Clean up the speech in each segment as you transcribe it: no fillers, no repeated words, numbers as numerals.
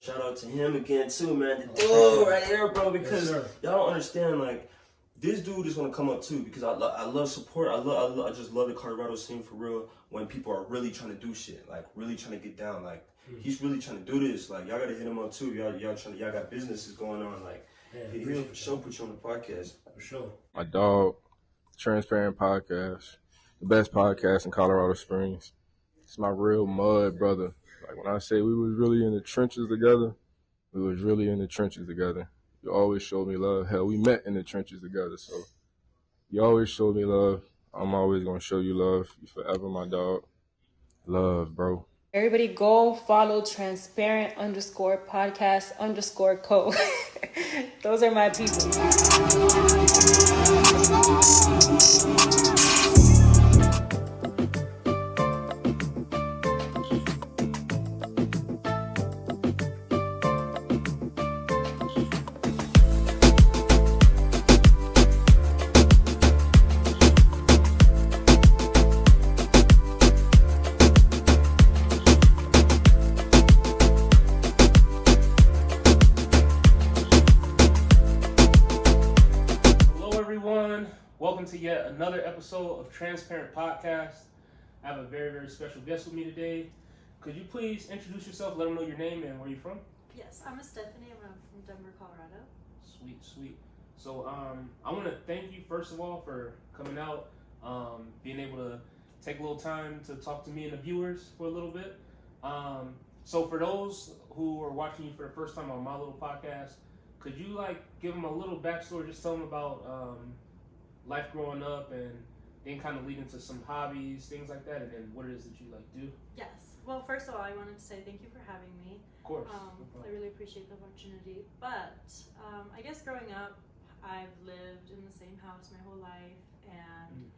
Shout out to him again too, man. Oh, right here, bro, because y'all don't understand, like, this dude is gonna come up too because I love support. I just love the Colorado scene for real. When people are really trying to do shit, like really trying to get down, like he's really trying to do this. Like y'all gotta hit him up too. Y'all got businesses going on. Like he'll for sure put you on the podcast for sure. My dog, Transparent Podcast, the best podcast in Colorado Springs. It's my real mud brother. Like when I say we was really in the trenches together, we was really in the trenches together. You always showed me love. Hell, we met in the trenches together, so you always showed me love. I'm always gonna show you love. You forever my dog. Love, bro. Everybody go follow transparent_podcast_co. Those are my people. Welcome to yet another episode of Transparent Podcast. I have a very, very special guest with me today. Could you please introduce yourself, let them know your name and where you're from? Yes, I'm Estephani. I'm from Denver, Colorado. Sweet. So I want to thank you, first of all, for coming out, being able to take a little time to talk to me and the viewers for a little bit. So for those who are watching you for the first time on my little podcast, could you give them a little backstory, just tell them about life growing up and then kind of lead into some hobbies, things like that, and then what it is that you do? Yes. Well, first of all, I wanted to say thank you for having me. Of course. I really appreciate the opportunity. But I guess growing up, I've lived in the same house my whole life, and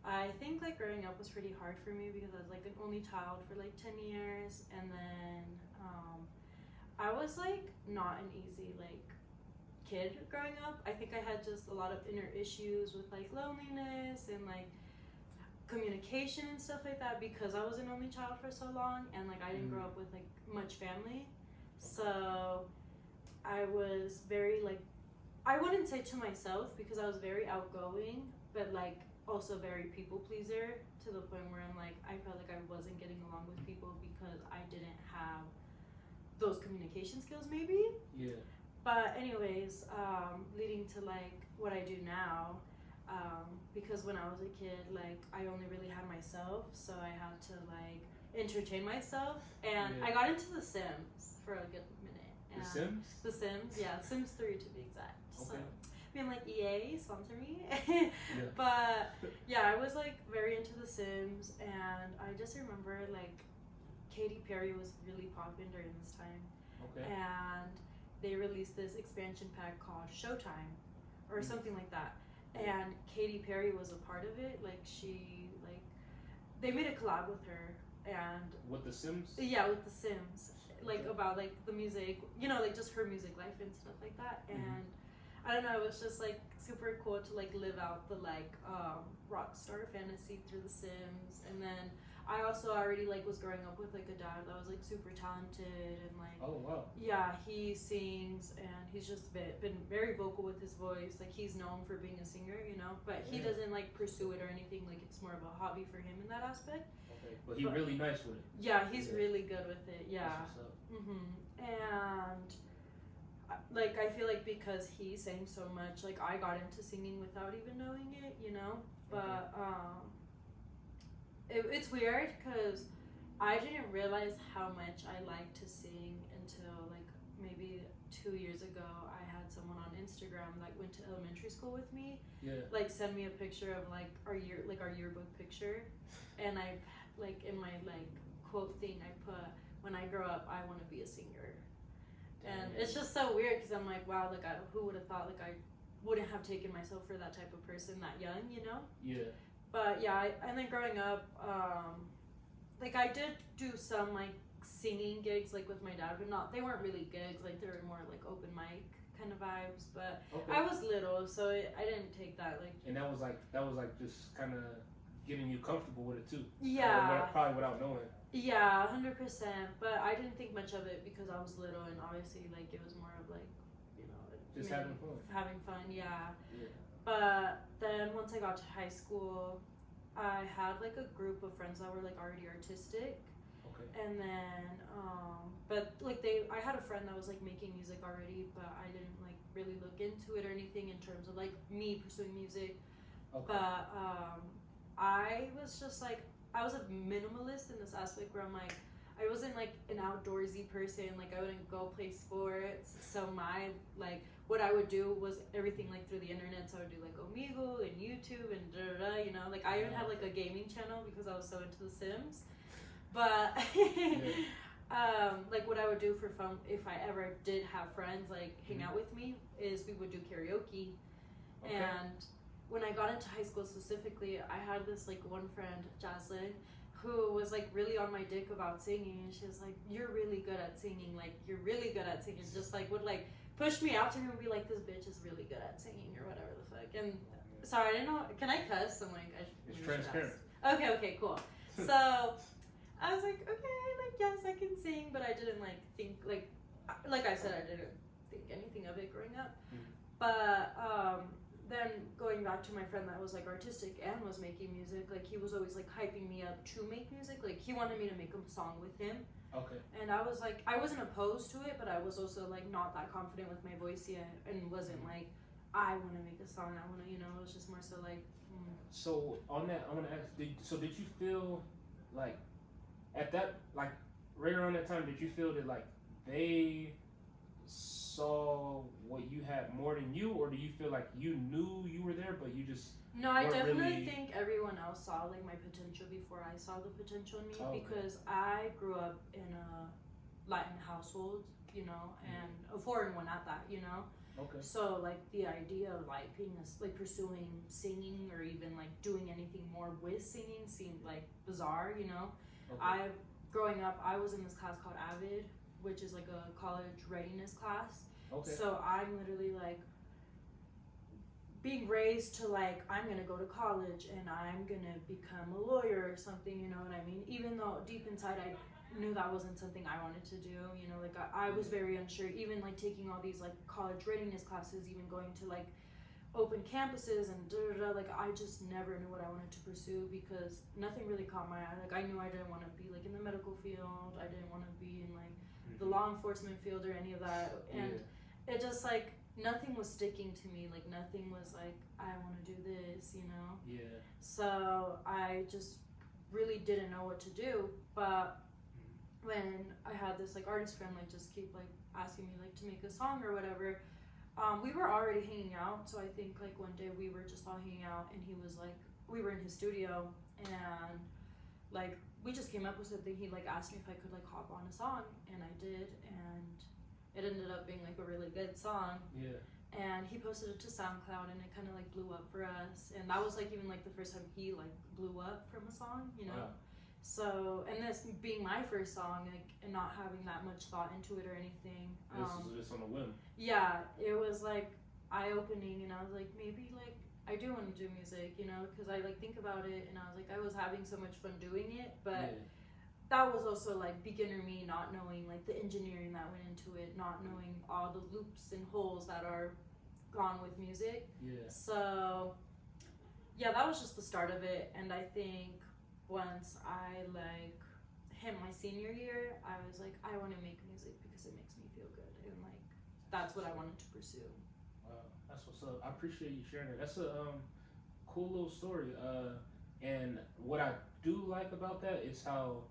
I think growing up was pretty hard for me because I was an only child for 10 years, and then I was not an easy kid growing up. I think I had just a lot of inner issues with loneliness and communication and stuff like that because I was an only child for so long, and I didn't grow up with much family. So I was very I wouldn't say to myself because I was very outgoing, but also very people pleaser to the point where I felt I wasn't getting along with people because I didn't have those communication skills maybe. Yeah. But anyways, leading to what I do now, because when I was a kid, I only really had myself, so I had to entertain myself, and I got into The Sims for a good minute. And The Sims? The Sims, yeah, Sims 3 to be exact. Okay. So I'm EA, sponsor me. But yeah, I was very into The Sims, and I just remember Katy Perry was really popular during this time. Okay. And they released this expansion pack called Showtime or something like that, and Katy Perry was a part of it. They made a collab with her, and with The Sims. Yeah, with The Sims, about the music, just her music life and stuff like that. And I don't know, it was just super cool to live out the rock star fantasy through The Sims. And then I also already was growing up with a dad that was super talented, and oh wow, yeah, he sings, and he's just been very vocal with his voice. He's known for being a singer, but he doesn't pursue it or anything. It's more of a hobby for him in that aspect. Okay, but he's really nice with it. Yeah, he's really good with it. Yeah. And I feel because he sang so much, I got into singing without even knowing it, but it's weird because I didn't realize how much I liked to sing until maybe 2 years ago. I had someone on Instagram that went to elementary school with me. Yeah. Send me a picture of our yearbook picture, and I in my quote thing I put, "When I grow up, I want to be a singer." And it's just so weird because I'm wow, who would have thought I wouldn't have taken myself for that type of person that young, Yeah. But yeah, and then growing up, I did do some singing gigs with my dad, but they weren't really gigs. They were more open mic kind of vibes. But I was little, so I didn't take that And that was just kind of getting you comfortable with it too. Yeah. Probably without knowing. Yeah, 100%. But I didn't think much of it because I was little, and obviously, like, it was more of like, you know, Just having fun. Having fun, yeah. Yeah. But then once I got to high school, I had like a group of friends that were like already artistic. Okay. And then, but like I had a friend that was like making music already, but I didn't like really look into it or anything in terms of like me pursuing music. Okay. But I was just like, I was a minimalist in this aspect where I'm like, I wasn't like an outdoorsy person. Like I wouldn't go play sports. So my like what I would do was everything like through the internet. So I would do like Omegle and YouTube and you know. Like I even had like a gaming channel because I was so into The Sims. But like what I would do for fun if I ever did have friends like hang out with me is we would do karaoke. Okay. And when I got into high school specifically, I had this like one friend, Jaslyn, who was like really on my dick about singing, and she was like, "You're really good at singing. Like you're really good at singing." Just like would like push me out to her and be like, "This bitch is really good at singing," or whatever the fuck. And sorry, I didn't know. Can I cuss? I'm like, it's transparent. Okay, cool. So I was like, okay, like yes, I can sing, but I didn't like think like I said, I didn't think anything of it growing up. But then going back to my friend that was like artistic and was making music, like he was always like hyping me up to make music. Like he wanted me to make a song with him. Okay. And I was like, I wasn't opposed to it, but I was also like not that confident with my voice yet, and wasn't like, I want to make a song. I want to, you know, it was just more so like. So on that, I want to ask. Did you feel like at that like right around that time? Did you feel that like they saw what you had more than you, or do you feel like you knew you were there but you just No, I definitely really... think everyone else saw like my potential before I saw the potential in me. Okay. Because I grew up in a Latin household, you know, and a foreign one at that, you know. Okay. So like the idea of like being like pursuing singing or even like doing anything more with singing seemed like bizarre, you know. Okay. Growing up, I was in this class called AVID, which is like a college readiness class. Okay. So I'm literally like being raised to like, I'm gonna go to college and I'm gonna become a lawyer or something, you know what I mean? Even though deep inside I knew that wasn't something I wanted to do, you know, like I was very unsure, even like taking all these like college readiness classes, even going to like open campuses and like I just never knew what I wanted to pursue because nothing really caught my eye. Like I knew I didn't want to be like in the medical field, I didn't want to be in like the law enforcement field or any of that, and it just like nothing was sticking to me. Like nothing was like I want to do this, you know. Yeah. So I just really didn't know what to do. But when I had this like artist friend like just keep like asking me like to make a song or whatever, we were already hanging out. So I think like one day we were just all hanging out, and he was like, we were in his studio, and like we just came up with something. He like asked me if I could like hop on a song, and I did, and it ended up being like a really good song. Yeah. And he posted it to SoundCloud, and it kind of like blew up for us. And that was like even like the first time he like blew up from a song, you know. Wow. So, and this being my first song, like, and not having that much thought into it or anything. This was just on a whim. Yeah, it was like eye-opening, and I was like, maybe like I do want to do music, you know, because I like think about it, and I was like, I was having so much fun doing it, but that was also like beginner me, not knowing like the engineering that went into it, not knowing all the loops and holes that are gone with music. Yeah. So, yeah, that was just the start of it, and I think once I like hit my senior year, I was like, I want to make music because it makes me feel good, and like that's what I wanted to pursue. Wow, that's what's up. I appreciate you sharing it. That's a cool little story. And what I do like about that is how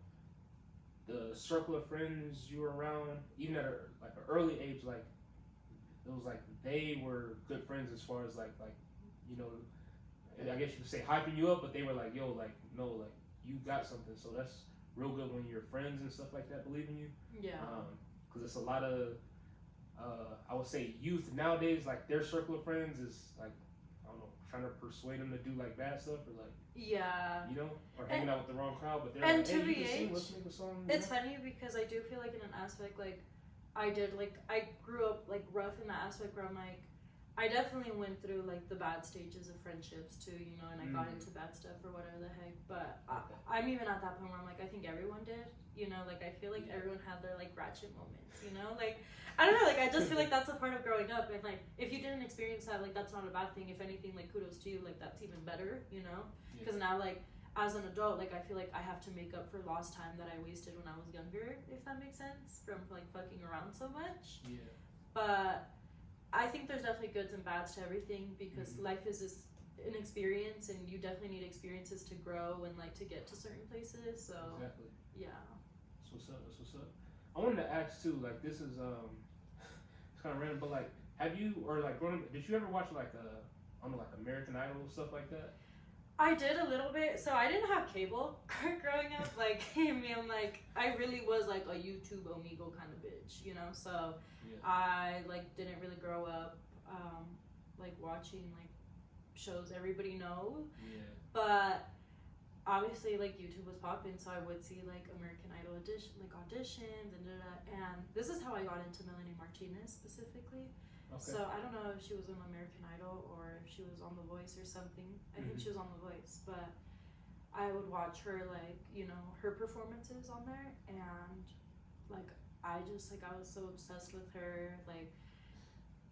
the circle of friends you were around, even at like an early age, like it was like they were good friends as far as like you know, I guess you could say hyping you up, but they were like, yo, like no, like you got something. So that's real good when your friends and stuff like that believe in you. Yeah. Because it's a lot of I would say youth nowadays, like their circle of friends is like, I don't know, trying to persuade them to do like bad stuff or like, yeah, you know, or hanging out with the wrong crowd. But they're and like, hey, to you the can sing, age, let's make a song. it's funny because I do feel like in an aspect like I grew up like rough in that aspect where I'm like I definitely went through like the bad stages of friendships too, you know, and I got into bad stuff or whatever the heck. But I'm even at that point where I'm like, I think everyone did, you know, like I feel like everyone had their like ratchet moments, you know, like I don't know, like I just feel like that's a part of growing up, and like if you didn't experience that, like that's not a bad thing. If anything, like kudos to you, like that's even better, you know, because now like as an adult, like I feel like I have to make up for lost time that I wasted when I was younger, if that makes sense, from like fucking around so much. Yeah. But I think there's definitely goods and bads to everything, because life is just an experience, and you definitely need experiences to grow and like to get to certain places. So exactly. Yeah. That's what's up. That's what's up. I wanted to ask too. Like this is it's kind of random, but like, have you or like growing up? Did you ever watch like I don't know, like American Idol stuff like that? I did a little bit. So I didn't have cable growing up. Like I mean, like I really was like a YouTube Omegle kind of bitch, you know. So I like didn't really grow up like watching like shows everybody knows. Yeah. But obviously like YouTube was popping, so I would see like American Idol auditions and and this is how I got into Melanie Martinez specifically. Okay. So I don't know if she was on American Idol or if she was on The Voice or something. I think she was on The Voice, but I would watch her like, you know, her performances on there, and like I just like I was so obsessed with her, like,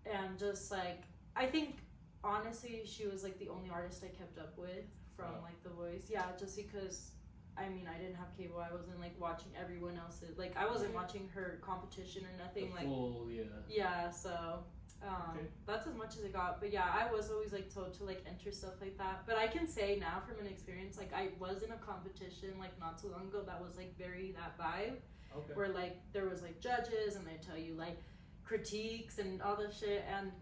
and just like I think honestly she was like the only artist I kept up with from like The Voice. Yeah, just because I mean I didn't have cable, I wasn't like watching everyone else's, like I wasn't watching her competition or nothing, the like full, so that's as much as I got. But yeah, I was always like told to like enter stuff like that. But I can say now from an experience, like I was in a competition like not too long ago that was like very that vibe, where like there was like judges and they tell you like critiques and all this shit, and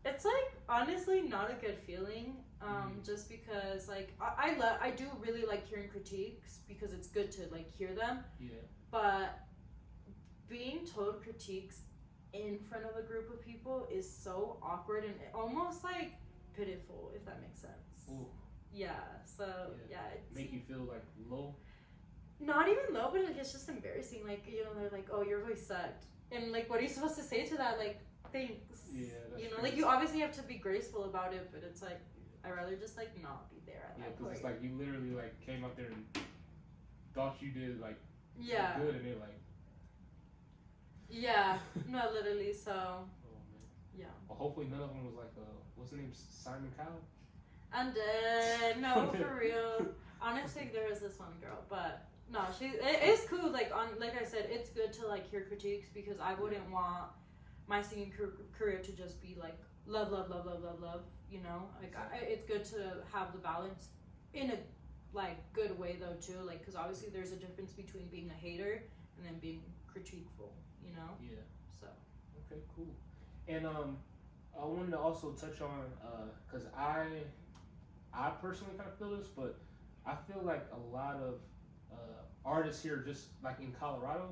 it's like honestly not a good feeling, just because like I do really like hearing critiques because it's good to like hear them, but being told critiques in front of a group of people is so awkward and almost like pitiful, if that makes sense. Ooh. Yeah, so it make you feel like low? Not even low, but like it's just embarrassing. Like, you know, they're like, oh, your voice sucked, and like what are you supposed to say to that? Like, thanks. Yeah, that's you know, true. like you obviously have to be graceful about it, but it's like I'd rather just like not be there at that point. Because it's like you literally like came up there and thought you did like good, and they're like no, literally. So well, hopefully none of them was like what's his name, Simon Cowell? I'm dead. No, for real. Honestly, there is this one girl, but no, it's cool. Like like I said, it's good to like hear critiques, because I wouldn't want my singing career to just be like love, you know, like it's good to have the balance in a like good way though too, like because obviously there's a difference between being a hater and then being critiqueful, you know. So okay, cool. And I wanted to also touch on because I personally kind of feel this, but I feel like a lot of artists here, just like in Colorado,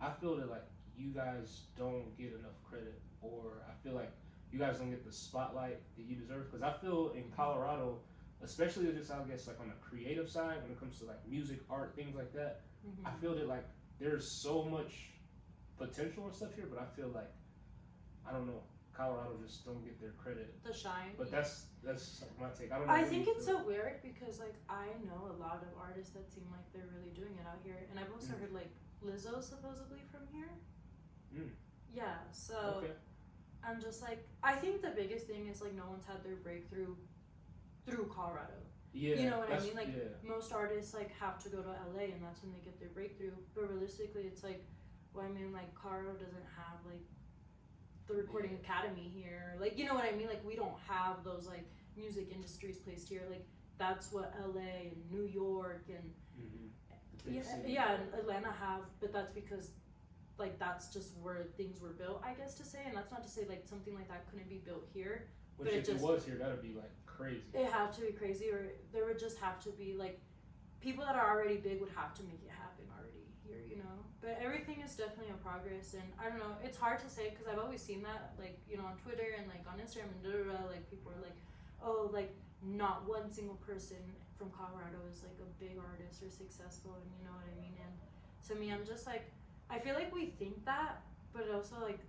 I feel that like you guys don't get enough credit, or I feel like you guys don't get the spotlight that you deserve. Because I feel in Colorado, especially just I guess like on the creative side, when it comes to like music, art, things like that, I feel that like there's so much potential and stuff here, but I feel like I don't know, Colorado just don't get their credit, the shine. But that's my take. I don't know. I think it's so weird because like I know a lot of artists that seem like they're really doing it out here, and I've also heard like Lizzo supposedly from here. Yeah, so I'm just like, I think the biggest thing is like no one's had their breakthrough through Colorado. Yeah, you know what I mean? Like most artists like have to go to LA, and that's when they get their breakthrough. But realistically, it's like, well, I mean, like Colorado doesn't have like the recording academy here. Like, you know what I mean? Like we don't have those like music industries placed here. Like that's what LA and New York and and Atlanta have. But that's because like that's just where things were built, I guess to say. And that's not to say like something like that couldn't be built here. Which but if it was here, that'd be like crazy. It had to be crazy, or there would just have to be like people that are already big would have to make it happen already here, you know. But everything is definitely a progress, and I don't know. It's hard to say because I've always seen that, like, you know, on Twitter and like on Instagram and like people are like, oh, like not one single person from Colorado is like a big artist or successful, and you know what I mean. And to me, I'm just like, I feel like we think that, but also like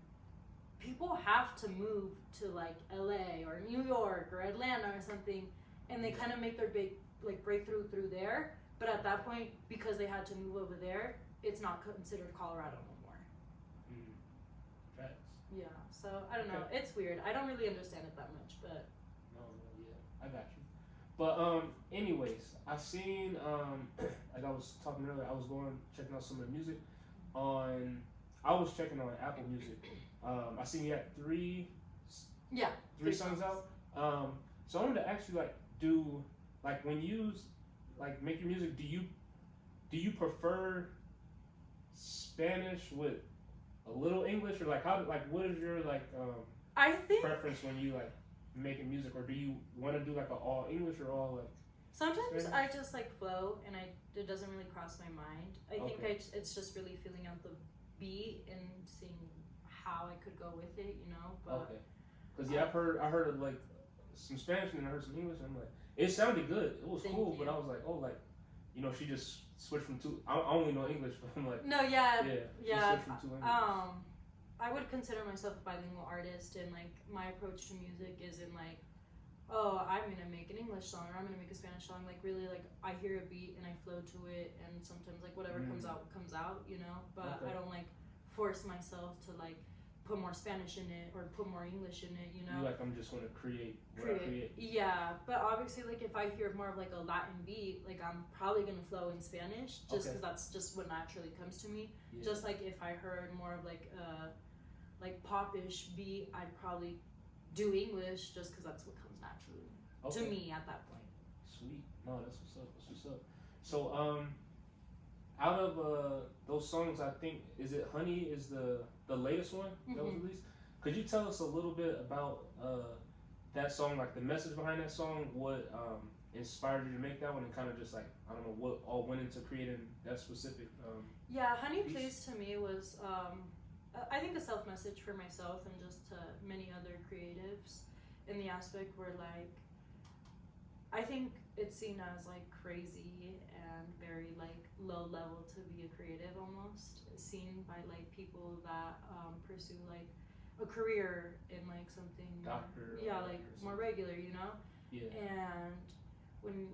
people have to move to like LA or New York or Atlanta or something, and they kind of make their big like breakthrough through there. But at that point, because they had to move over there, it's not considered Colorado no more. Facts. Yeah, so I don't know. It's weird. I don't really understand it that much, but No, yeah, I got you. But anyways, I seen like I was talking earlier, I was checking out some of the music I was checking on Apple Music. I seen you had three songs out. So I wanted to ask you, like when you like make your music, do you prefer Spanish with a little English, or like what is your I think preference when you like making music, or do you want to do like all English or all like? sometimes Spanish? I just like flow, and it doesn't really cross my mind. I think it's just really feeling out the beat and seeing how I could go with it, you know. But because I heard of like some Spanish and I heard some English, and I'm like, it sounded good, it was cool, but I was like, oh, like, you know, she just switched from two. I only know English, but I'm like, no, she switched from two languages. I would consider myself a bilingual artist, and like my approach to music isn't like, oh, I'm gonna make an English song or I'm gonna make a Spanish song. Like really, like I hear a beat and I flow to it, and sometimes like whatever comes out, you know. But I don't like force myself to like put more Spanish in it or put more English in it, you know. You like, I'm just gonna create what I create. Yeah, but obviously, like if I hear more of like a Latin beat, like I'm probably gonna flow in Spanish just because that's just what naturally comes to me. Yeah. Just like if I heard more of like pop-ish beat, I'd probably do English just because that's what comes naturally to me at that point. Sweet. No, that's what's up. That's what's up. So out of those songs, I think is it Honey is the latest one that was released. Could you tell us a little bit about that song, like the message behind that song, what inspired you to make that one, and kind of just like, I don't know, what all went into creating that specific yeah, Honey piece? Please to me was I think a self-message for myself and just to many other creatives, in the aspect where like I think it's seen as like crazy and very like low level to be a creative, almost seen by like people that pursue like a career in like something doctor, like more regular, you know. And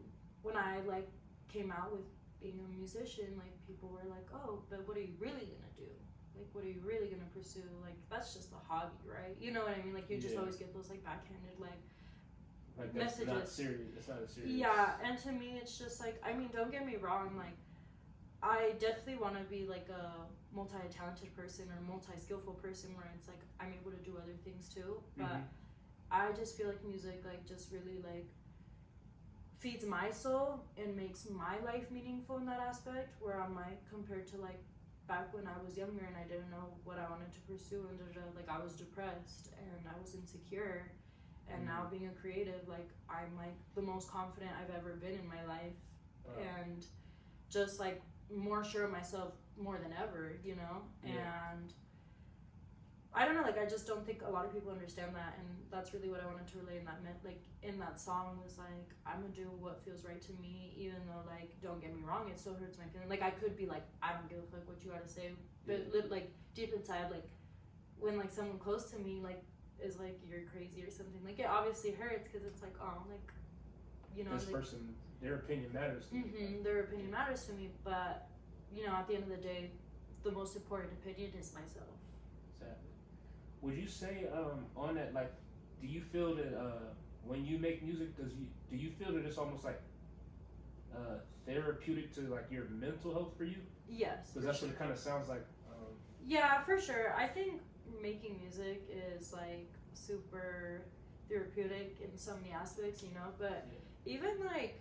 when I like came out with being a musician, like people were like, oh, but what are you really gonna do? Like, what are you really gonna pursue? Like, that's just a hobby, right? You know what I mean? Like, you just always get those like backhanded like that's messages. Not serious. It's not a serious. Yeah, and to me, it's just like, I mean, don't get me wrong. Like, I definitely want to be like a multi-talented person or multi-skillful person where it's like I'm able to do other things too. But I just feel like music like just really like feeds my soul and makes my life meaningful in that aspect. Where I'm like, compared to like back when I was younger and I didn't know what I wanted to pursue, and like I was depressed and I was insecure, and now being a creative, like I'm like the most confident I've ever been in my life, and just like more sure of myself more than ever, you know. And I don't know, like I just don't think a lot of people understand that, and that's really what I wanted to relay in that like in that song was like, I'm gonna do what feels right to me, even though like, don't get me wrong, it still hurts my feeling. Like I could be like, I don't give a fuck what you gotta say, but like deep inside, like when like someone close to me like is like, you're crazy or something, like it obviously hurts because it's like, oh, like, you know, this like, person, their opinion matters to me. Their opinion matters to me, but you know, at the end of the day, the most important opinion is myself. Exactly. Would you say on that, like, do you feel that when you make music, do you feel that it's almost like therapeutic to like your mental health for you? Yes. Because that's what it kind of sounds like. Yeah, for sure. I think making music is like super therapeutic in so many aspects, you know, but even like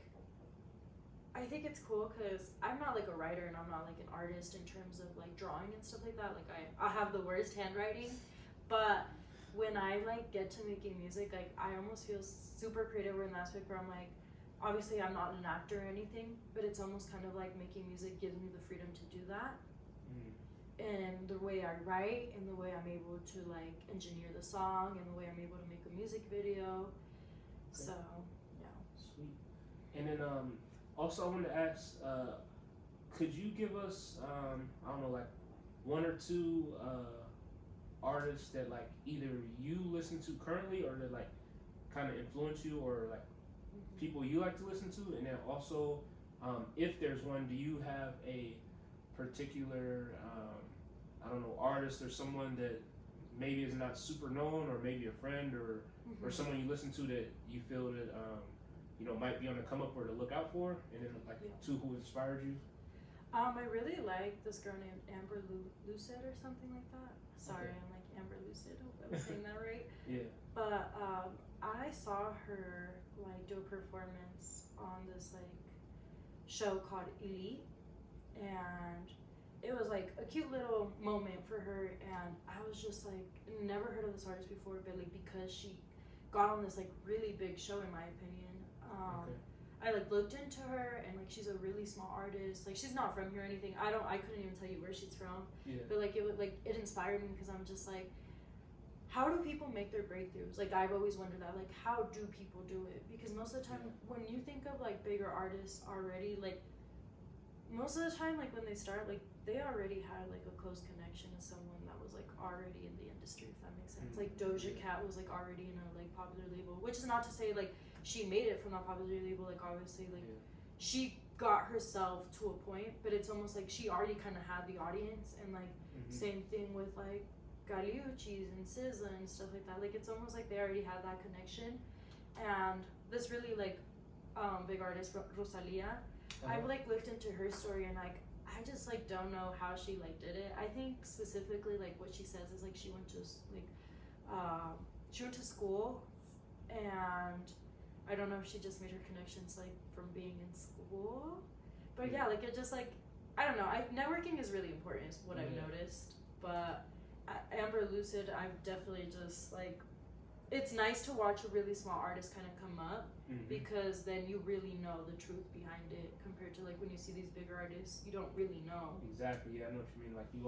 I think it's cool because I'm not like a writer and I'm not like an artist in terms of like drawing and stuff like that. Like I have the worst handwriting, but when I like get to making music, like I almost feel super creative in the aspect where I'm like, obviously I'm not an actor or anything, but it's almost kind of like making music gives me the freedom to do that. And the way I write and the way I'm able to like engineer the song and the way I'm able to make a music video. So yeah. Sweet. And then also I wanted to ask, could you give us I don't know, like one or two artists that like either you listen to currently or that like kind of influence you, or like people you like to listen to? And then also, if there's one, do you have a particular I don't know, artist or someone that maybe is not super known, or maybe a friend or someone you listen to that you feel that you know, might be on the come up or to look out for, and then like two who inspired you? I really like this girl named Amber Lucid or something like that. Sorry, I'm like Amber Lucid. Hope I was saying that right. Yeah. But I saw her like do a performance on this like show called Elite, and it was like a cute little moment for her. And I was just like, never heard of this artist before, but like because she got on this like really big show, in my opinion. I like looked into her, and like she's a really small artist. Like she's not from here or anything. I couldn't even tell you where she's from. Yeah. But like it inspired me, because I'm just like, how do people make their breakthroughs? Like I've always wondered that. Like how do people do it? Because most of the time when you think of like bigger artists already, like most of the time like when they start, like they already had like a close connection to someone that was like already in the industry, if that makes sense. Like Doja Cat was like already in a like popular label, which is not to say like she made it from that popular label. Like obviously like she got herself to a point, but it's almost like she already kind of had the audience. And like same thing with like Galiuchis and SZA and stuff like that. Like it's almost like they already had that connection. And this really like big artist Rosalia, I've like looked into her story, and like I just like don't know how she like did it. I think specifically like what she says is like she went to school, and I don't know if she just made her connections like from being in school. But yeah, like it just like, I don't know. Networking is really important, is what I've noticed. But Amber Lucid, I've definitely just like, it's nice to watch a really small artist kind of come up, because then you really know the truth behind it, compared to like when you see these bigger artists, you don't really know. Exactly. Yeah, I know what you mean. Like you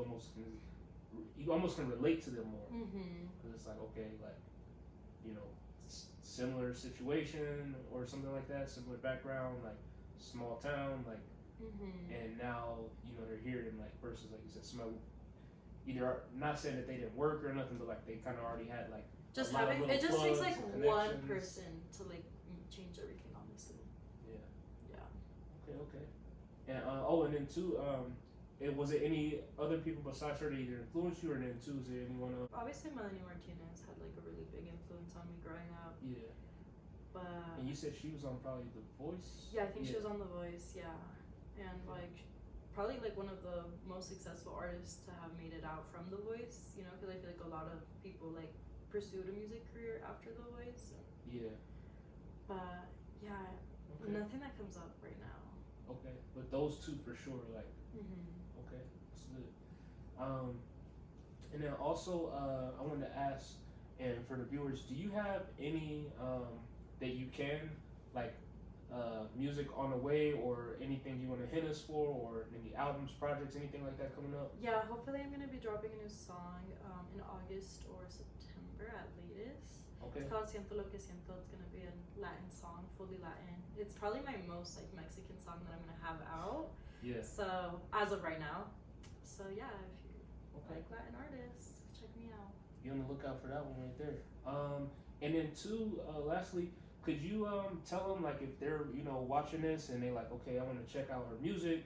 almost can relate to them more. Because it's like, okay, like, you know, similar situation or something like that, similar background, like small town, like, and now, you know, they're here, and like versus like you said, somebody either not saying that they didn't work or nothing, but like they kind of already had like just having it just takes like one person to like change everything, honestly. Yeah. Okay. And and then too, was it any other people besides her that either influenced you, or then too, is there anyone else? Obviously Melanie Martinez had like a really big influence on me growing up. Yeah. But and you said she was on probably The Voice? Yeah, I think she was on The Voice, yeah. And like probably like one of the most successful artists to have made it out from The Voice, you know, because I feel like a lot of people like pursued a music career after The Voice. Yeah. But yeah, nothing that comes up right now. Okay, but those two for sure, like. Okay, that's good. And then also, I wanted to ask, and for the viewers, do you have any that you can like music on the way, or anything you want to hit us for, or any albums, projects, anything like that coming up? Yeah, hopefully I'm gonna be dropping a new song in August or September at latest. Okay. It's called Siento Lo Que Siento. It's gonna be a Latin song, fully Latin. It's probably my most like Mexican song that I'm gonna have out. Yeah. So as of right now. So yeah, if you like Latin artists, check me out. Be on the lookout for that one right there. And then too, lastly, could you tell them like if they're, you know, watching this and they like, okay, I want to check out her music,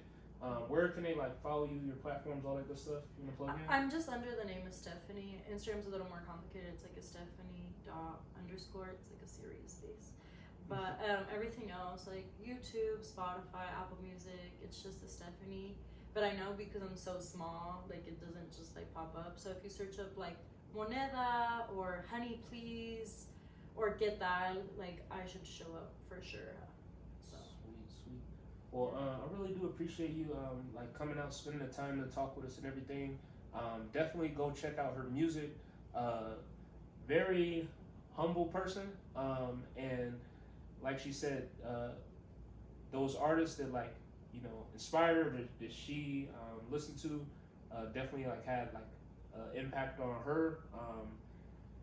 where can they like follow you, your platforms, all that good stuff? You want to plug in? I'm just under the name of Estephani. Instagram's a little more complicated. It's like Estephani _. It's like a serious base. But everything else, like YouTube, Spotify, Apple Music, it's just Estephani. But I know because I'm so small, like it doesn't just like pop up. So if you search up like Moneda or Honey Please or Get That, like I should show up for sure. So. Sweet. Well, I really do appreciate you like coming out, spending the time to talk with us and everything. Definitely go check out her music. Very humble person, and like she said, those artists that like, you know, inspire her, that she listened to, definitely like had like impact on her,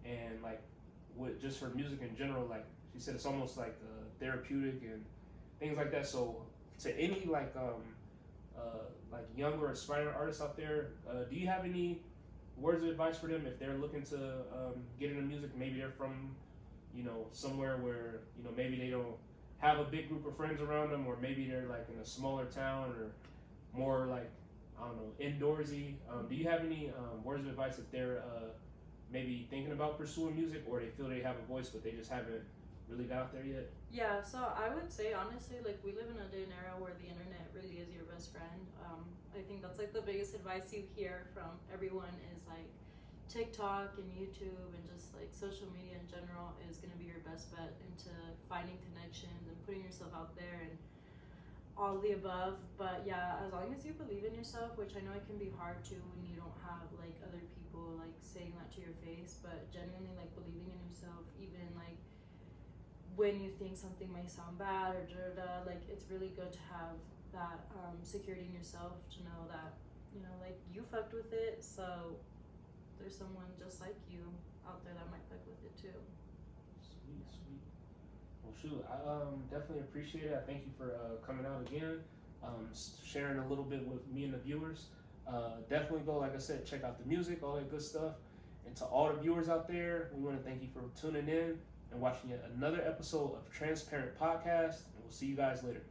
and like with just her music in general. Like she said, it's almost like therapeutic and things like that. So to any like young or aspiring artists out there, do you have any words of advice for them if they're looking to get into music? Maybe they're from, you know, somewhere where, you know, maybe they don't have a big group of friends around them, or maybe they're like in a smaller town or more like, I don't know, indoorsy. Do you have any words of advice if they're maybe thinking about pursuing music, or they feel they have a voice but they just haven't really got out there yet? Yeah, so I would say honestly, like, we live in a day and era where the internet really is your best friend. I think that's like the biggest advice you hear from everyone is like TikTok and YouTube and just like social media in general is gonna be your best bet into finding connections and putting yourself out there and all of the above. But yeah, as long as you believe in yourself, which I know it can be hard to when you don't have like other people like saying that to your face, but genuinely like believing in yourself, even like when you think something might sound bad or like it's really good to have that security in yourself to know that, you know, like you fucked with it, so there's someone just like you out there that might fuck with it too. Sweet, sweet. Well, shoot, I definitely appreciate it. I thank you for coming out again, sharing a little bit with me and the viewers. Definitely go, like I said, check out the music, all that good stuff. And to all the viewers out there, we want to thank you for tuning in and watching yet another episode of Transparent Podcast, and we'll see you guys later.